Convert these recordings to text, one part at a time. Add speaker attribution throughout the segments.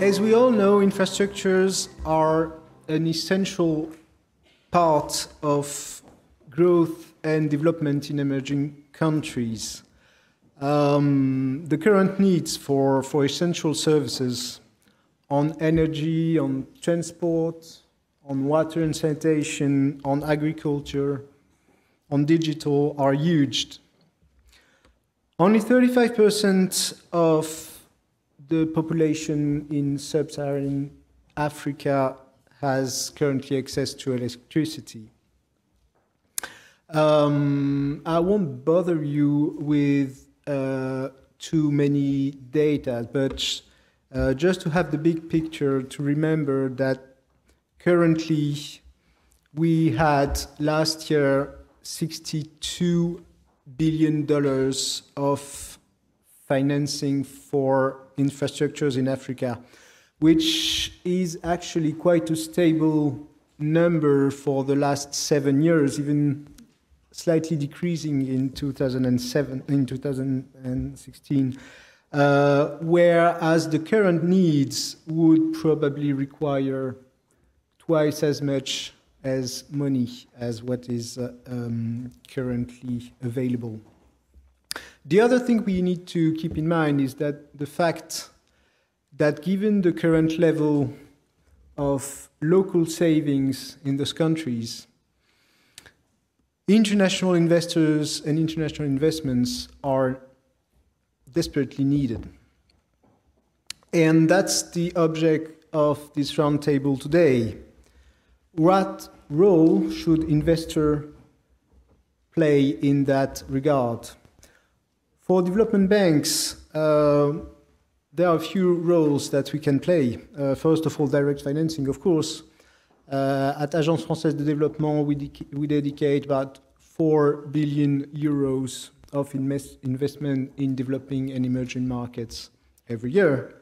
Speaker 1: As we all know, infrastructures are an essential part of growth and development in emerging countries. The current needs for essential services on energy, on transport, on water and sanitation, on agriculture, on digital are huge. Only 35% of the population in sub-Saharan Africa has currently access to electricity. I won't bother you with too many data, but just to have the big picture, to remember that currently we had last year $62 billion of financing for infrastructures in Africa, which is actually quite a stable number for the last 7 years, even slightly decreasing in 2016, whereas the current needs would probably require twice as much as money as what is currently available. The other thing we need to keep in mind is that the fact that given the current level of local savings in those countries, international investors and international investments are desperately needed. And that's the object of this roundtable today. What role should investor play in that regard? For development banks, there are a few roles that we can play. First of all, direct financing, of course. At Agence, Française, Développement, we dedicate about 4 billion euros of investment in developing and emerging markets every year.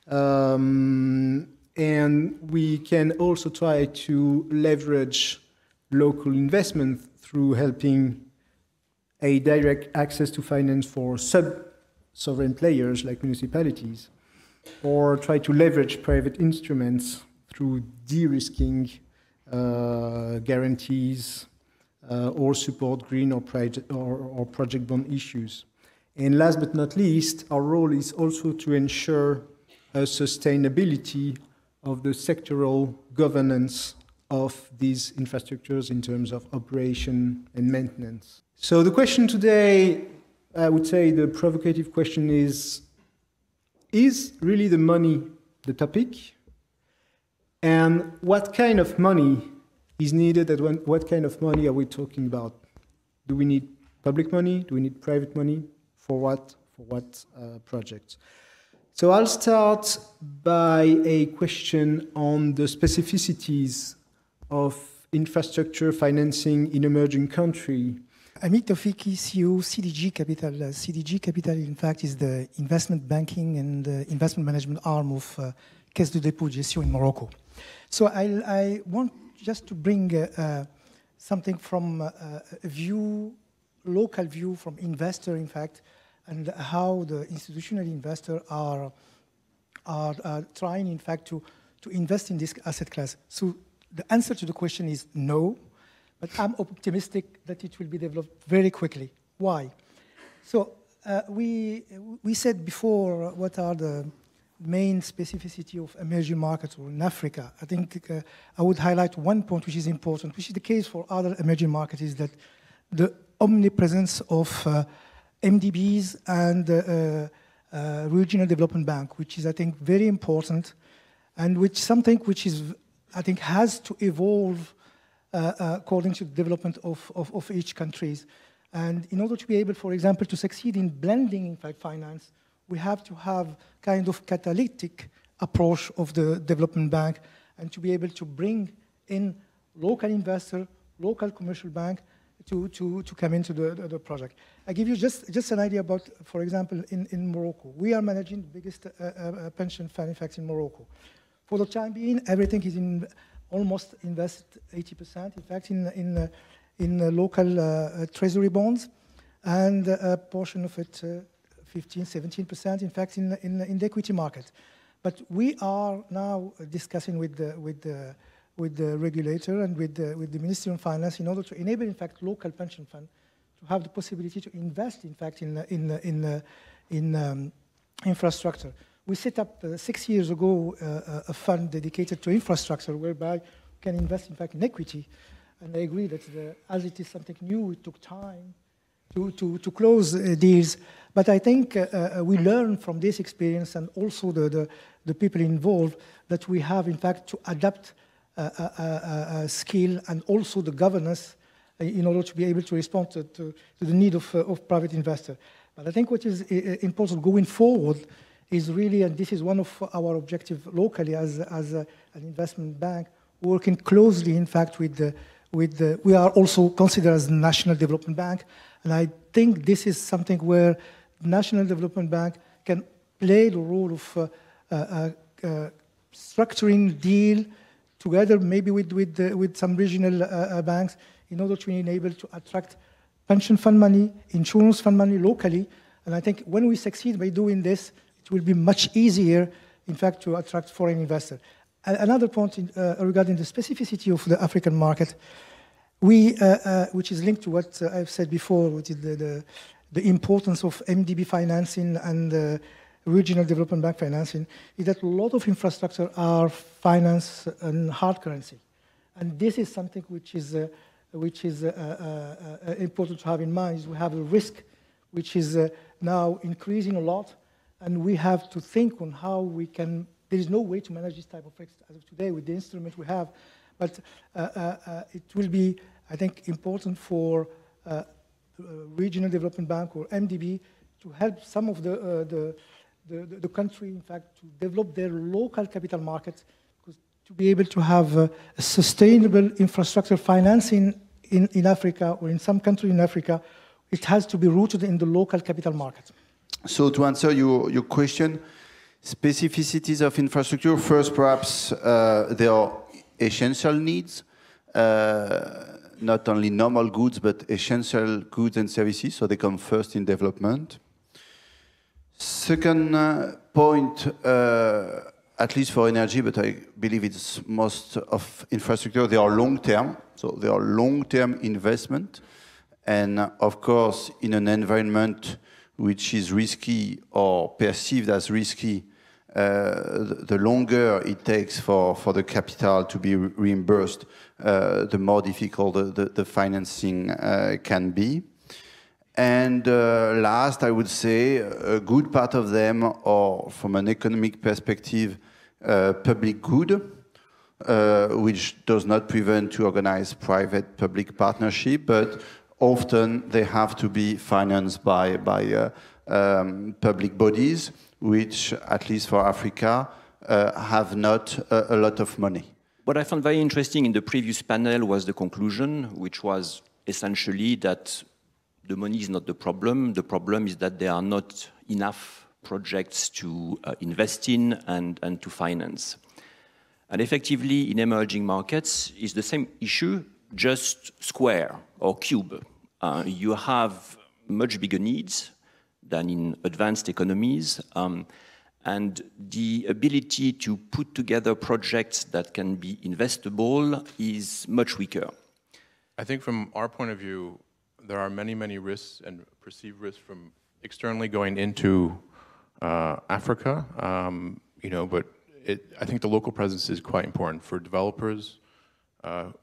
Speaker 1: And we can also try to leverage local investment through helping a direct access to finance for sub-sovereign players like municipalities, or try to leverage private instruments through de-risking guarantees or support green or project bond issues. And last but not least, our role is also to ensure a sustainability of the sectoral governance of these infrastructures in terms of operation and maintenance. So the question today, I would say the provocative question is really the money the topic? And what kind of money is needed, and what kind of money are we talking about? Do we need public money? Do we need private money? For what projects? So I'll start by a question on the specificities of infrastructure financing in emerging countries.
Speaker 2: Hamid, Tawfiki, CEO, CDG Capital. CDG Capital, in fact, is the investment banking and investment management arm of Caisse de dépôt de gestion in Morocco. So I want just to bring something from a view, local view from investor, in fact, and how the institutional investors are trying, in fact, to invest in this asset class. So the answer to the question is no, but I'm optimistic that it will be developed very quickly. Why? So we said before what are the main specificity of emerging markets or in Africa. I think I would highlight one point which is important, which is the case for other emerging markets, is that the omnipresence of MDBs and regional development bank, which is, I think, very important, and which something which is, I think, has to evolve according to the development of each countries. And in order to be able, for example, to succeed in blending, in fact, finance, we have to have kind of catalytic approach of the development bank, and to be able to bring in local investor, local commercial bank to come into the project. I give you just an idea about, for example, in Morocco. We are managing the biggest pension fund, in fact, in Morocco. For the time being, everything is almost invested 80%, in fact, in local treasury bonds, and a portion of it, 15, 17%, in fact, in the equity market. But we are now discussing with the regulator and with the Ministry of Finance in order to enable, in fact, local pension fund to have the possibility to invest, in fact, in infrastructure. We set up 6 years ago a fund dedicated to infrastructure, whereby we can invest, in fact, in equity. And I agree that as it is something new, it took time to close deals. But I think we learn from this experience, and also the people involved, that we have, in fact, to adapt skill and also the governance in order to be able to respond to the need of private investors. But I think what is important going forward is really, and this is one of our objectives locally as an investment bank, working closely, in fact, we are also considered as a national development bank, and I think this is something where National Development Bank can play the role of structuring deal together, maybe with some regional banks, in order to enable to attract pension fund money, insurance fund money locally. And I think when we succeed by doing this, it will be much easier, in fact, to attract foreign investors. Another point regarding the specificity of the African market, which is linked to what I've said before, which is the importance of MDB financing and regional development bank financing, is that a lot of infrastructure are financed in hard currency. And this is something which is important to have in mind. Is we have a risk which is now increasing a lot, and we have to think on how we can. There is no way to manage this type of risk as of today with the instrument we have, but it will be, I think, important for regional development bank or MDB to help some of the country, in fact, to develop their local capital markets, because to be able to have a sustainable infrastructure financing in Africa or in some country in Africa, it has to be rooted in the local capital market.
Speaker 3: So to answer your question, specificities of infrastructure, first perhaps there are essential needs, not only normal goods, but essential goods and services, so they come first in development. Second point, at least for energy, but I believe it's most of infrastructure, they are long-term, so they are long-term investment. And of course, in an environment which is risky or perceived as risky, the longer it takes for the capital to be reimbursed, the more difficult the financing can be. And last, I would say, a good part of them are, from an economic perspective, public good, which does not prevent to organize private-public partnership, but often they have to be financed by public bodies, which, at least for Africa, have not a lot of money.
Speaker 4: What I found very interesting in the previous panel was the conclusion, which was essentially that the money is not the problem. The problem is that there are not enough projects to invest in and to finance. And effectively, in emerging markets, it's the same issue, just square or cube. You have much bigger needs than in advanced economies, and the ability to put together projects that can be investable is much weaker.
Speaker 5: I think from our point of view, there are many, many risks and perceived risks from externally going into Africa, but I think the local presence is quite important for developers.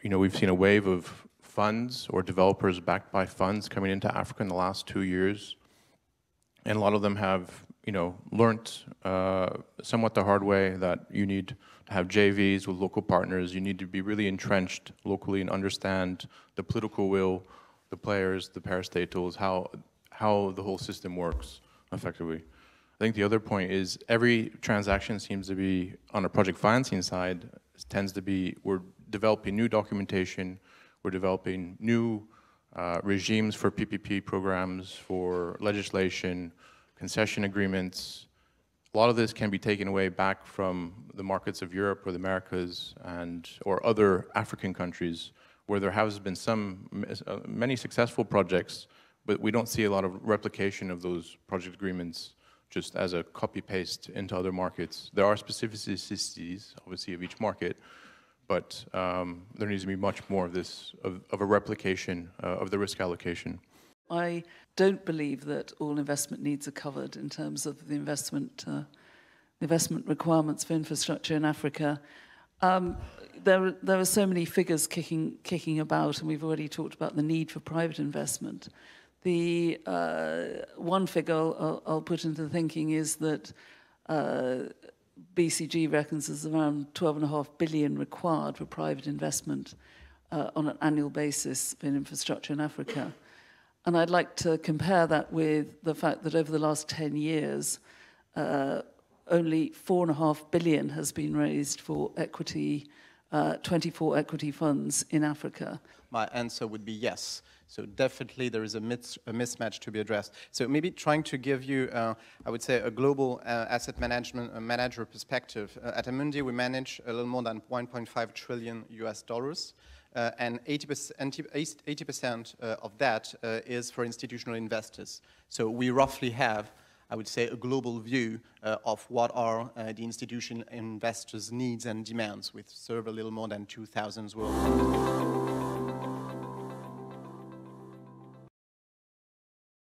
Speaker 5: We've seen a wave of funds or developers backed by funds coming into Africa in the last 2 years. And a lot of them have, learned somewhat the hard way that you need to have JVs with local partners. You need to be really entrenched locally and understand the political will, the players, the parastatals, how the whole system works effectively. I think the other point is every transaction seems to be, on a project financing side, tends to be, we're developing new documentation, we're developing new regimes for PPP programs, for legislation, concession agreements. A lot of this can be taken away back from the markets of Europe or the Americas or other African countries where there has been many successful projects, but we don't see a lot of replication of those project agreements just as a copy-paste into other markets. There are specificities, obviously, of each market, but there needs to be much more of this, of a replication of the risk allocation.
Speaker 6: I don't believe that all investment needs are covered in terms of the investment requirements for infrastructure in Africa. There are so many figures kicking about, and we've already talked about the need for private investment. The one figure I'll put into the thinking is that BCG reckons there's around 12.5 billion required for private investment on an annual basis in infrastructure in Africa. And I'd like to compare that with the fact that over the last 10 years, only 4.5 billion has been raised for equity, 24 equity funds in Africa.
Speaker 7: My answer would be yes. So definitely there is a mismatch to be addressed. So maybe trying to give you, I would say, a global asset management manager perspective. At Amundi, we manage a little more than 1.5 trillion US dollars. And 80% of that is for institutional investors. So we roughly have, I would say, a global view of what are the institutional investors' needs and demands. We serve a little more than 2,000 worldwide.